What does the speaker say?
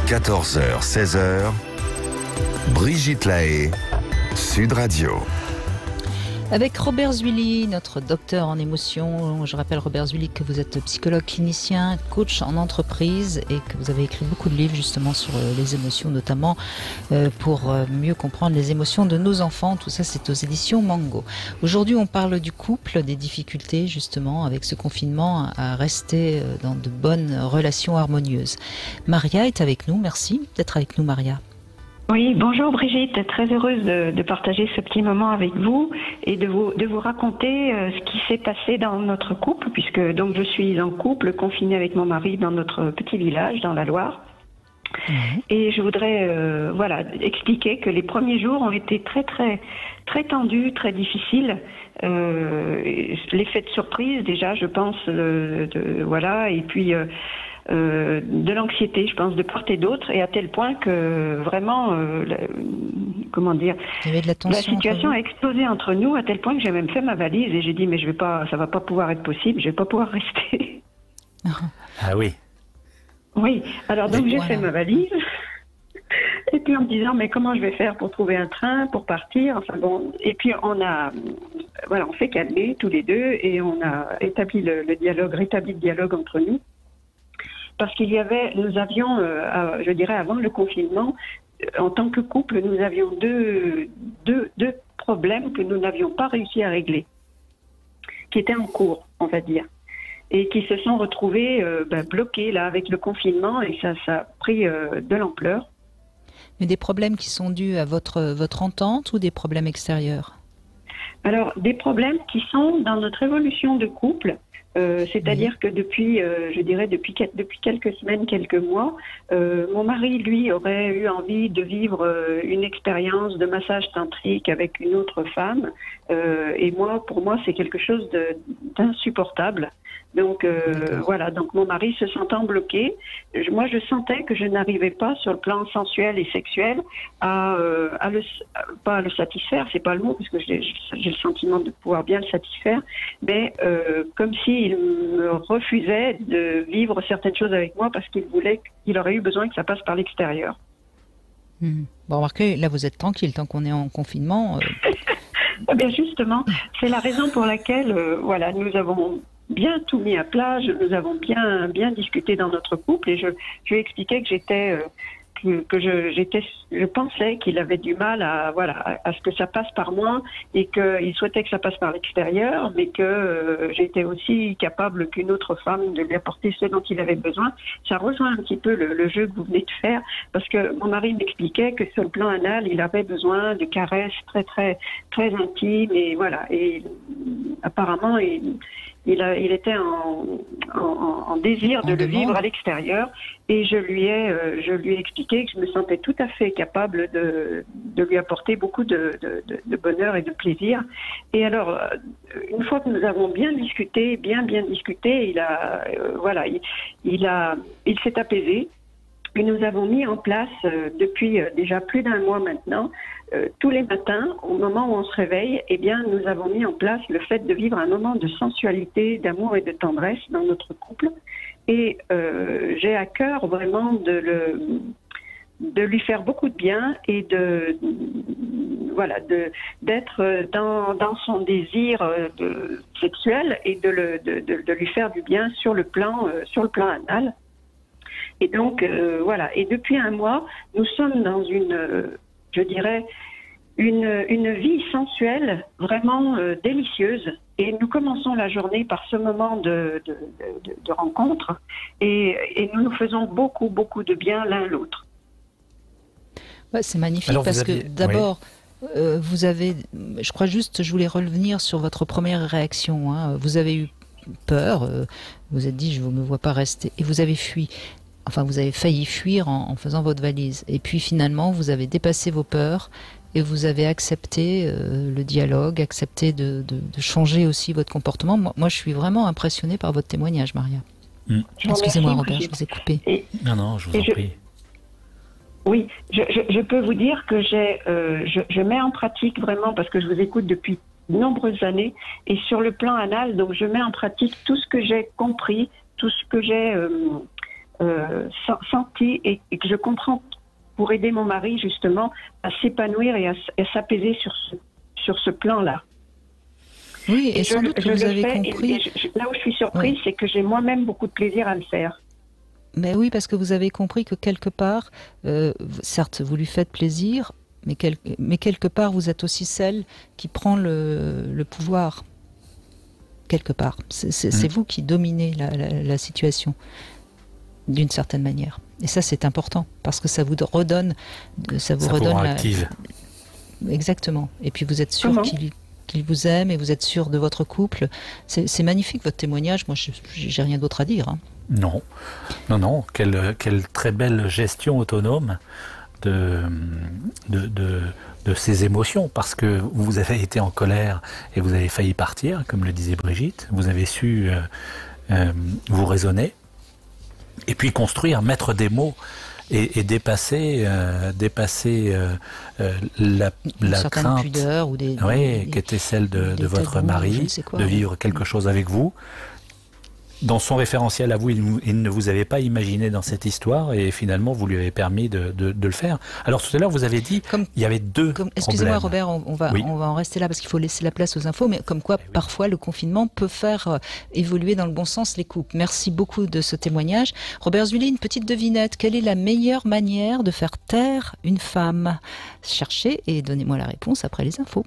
14h, 16h, Brigitte Lahaie, Sud Radio. Avec Robert Zuilly, notre docteur en émotions. Je rappelle, Robert Zuilly, que vous êtes psychologue clinicien, coach en entreprise et que vous avez écrit beaucoup de livres justement sur les émotions, notamment pour mieux comprendre les émotions de nos enfants. Tout ça, c'est aux éditions Mango. Aujourd'hui, on parle du couple, des difficultés justement avec ce confinement à rester dans de bonnes relations harmonieuses. Maria est avec nous. Merci d'être avec nous, Maria. Oui, bonjour Brigitte, très heureuse de partager ce petit moment avec vous et de vous raconter ce qui s'est passé dans notre couple, puisque donc je suis en couple, confinée avec mon mari dans notre petit village dans la Loire. Et je voudrais expliquer que les premiers jours ont été très tendus, très difficiles. L'effet de surprise déjà, je pense, et puis de l'anxiété, je pense, de part et d'autre, et à tel point que vraiment, il y avait de la tension, la situation a explosé entre nous, à tel point que j'ai même fait ma valise et j'ai dit mais ça va pas pouvoir être possible, je vais pas pouvoir rester. Ah oui. Oui, alors donc j'ai fait ma valise. Et puis en me disant mais comment je vais faire pour trouver un train pour partir, enfin bon, et puis on s'est calmés tous les deux et on a rétabli le dialogue entre nous, parce nous avions je dirais avant le confinement, en tant que couple, nous avions deux problèmes que nous n'avions pas réussi à régler, qui étaient en cours, on va dire, et qui se sont retrouvés bloqués là avec le confinement, et ça a pris de l'ampleur. Mais des problèmes qui sont dus à votre entente ou des problèmes extérieurs? Alors, des problèmes qui sont dans notre évolution de couple, c'est-à-dire que depuis quelques semaines, quelques mois, mon mari, lui, aurait eu envie de vivre une expérience de massage tantrique avec une autre femme, et pour moi, c'est quelque chose d'insupportable. Donc donc mon mari se sentant bloqué, moi je sentais que je n'arrivais pas sur le plan sensuel et sexuel pas à le satisfaire, c'est pas le mot parce que j'ai le sentiment de pouvoir bien le satisfaire, mais comme s'il me refusait de vivre certaines choses avec moi parce qu'il aurait eu besoin que ça passe par l'extérieur. Bon, remarquez, là vous êtes tranquille tant qu'on est en confinement. Eh bien justement, c'est la raison pour laquelle nous avons bien tout mis à plat, nous avons bien discuté dans notre couple, et je lui ai expliqué que je pensais qu'il avait du mal à ce que ça passe par moi, et qu'il souhaitait que ça passe par l'extérieur, mais que j'étais aussi capable qu'une autre femme de lui apporter ce dont il avait besoin. Ça rejoint un petit peu le jeu que vous venez de faire, parce que mon mari m'expliquait que sur le plan anal, il avait besoin de caresses très très très intimes, et apparemment il était en désir de le vivre à l'extérieur, et je lui ai expliqué que je me sentais tout à fait capable de lui apporter beaucoup de bonheur et de plaisir. Et alors, une fois que nous avons bien discuté, il s'est apaisé. Et nous avons mis en place, depuis déjà plus d'un mois maintenant, tous les matins, au moment où on se réveille, nous avons mis en place le fait de vivre un moment de sensualité, d'amour et de tendresse dans notre couple. Et j'ai à cœur vraiment de lui faire beaucoup de bien et d'être dans son désir sexuel, et de lui faire du bien sur le plan anal. Et donc, et depuis un mois, nous sommes dans une vie sensuelle vraiment délicieuse. Et nous commençons la journée par ce moment de rencontre, et nous faisons beaucoup, beaucoup de bien l'un l'autre. Ouais, c'est magnifique. Alors, parce que d'abord, vous avez, je voulais revenir sur votre première réaction. Vous avez eu peur, vous êtes dit, je ne me vois pas rester, et vous avez fui. Enfin, vous avez failli fuir en faisant votre valise. Et puis finalement, vous avez dépassé vos peurs et vous avez accepté le dialogue, accepté de changer aussi votre comportement. Moi, je suis vraiment impressionnée par votre témoignage, Maria. Excusez-moi, Robert, je vous ai coupé. Non, je vous en prie. Oui, je peux vous dire que je mets en pratique vraiment, parce que je vous écoute depuis de nombreuses années, et sur le plan anal, donc je mets en pratique tout ce que j'ai compris, tout ce que j'ai senti et que je comprends pour aider mon mari justement à s'épanouir et à s'apaiser sur ce plan-là. Oui, et sans doute que vous avez compris. Là où je suis surprise, c'est que j'ai moi-même beaucoup de plaisir à le faire. Mais oui, parce que vous avez compris que quelque part, certes, vous lui faites plaisir, mais quelque part, vous êtes aussi celle qui prend le pouvoir. Quelque part. C'est vous qui dominez la situation, d'une certaine manière. Et ça, c'est important, parce que ça vous redonne... Ça vous redonne active. Exactement. Et puis vous êtes sûr qu'il vous aime et vous êtes sûr de votre couple. C'est magnifique, votre témoignage. Moi, j'ai rien d'autre à dire. Hein. Non. Quelle très belle gestion autonome de ces émotions, parce que vous avez été en colère et vous avez failli partir, comme le disait Brigitte. Vous avez su vous raisonner et puis construire, mettre des mots et dépasser la crainte pudeur ou qui était celle de votre mari, de vivre quelque chose avec vous. Dans son référentiel à vous, il ne vous avait pas imaginé dans cette histoire et finalement vous lui avez permis de le faire. Alors tout à l'heure vous avez dit qu'il y avait deux problèmes. Excusez-moi Robert, on va en rester là parce qu'il faut laisser la place aux infos, mais comme quoi parfois le confinement peut faire évoluer dans le bon sens les couples. Merci beaucoup de ce témoignage. Robert Zully, une petite devinette, quelle est la meilleure manière de faire taire une femme? Cherchez et donnez-moi la réponse après les infos.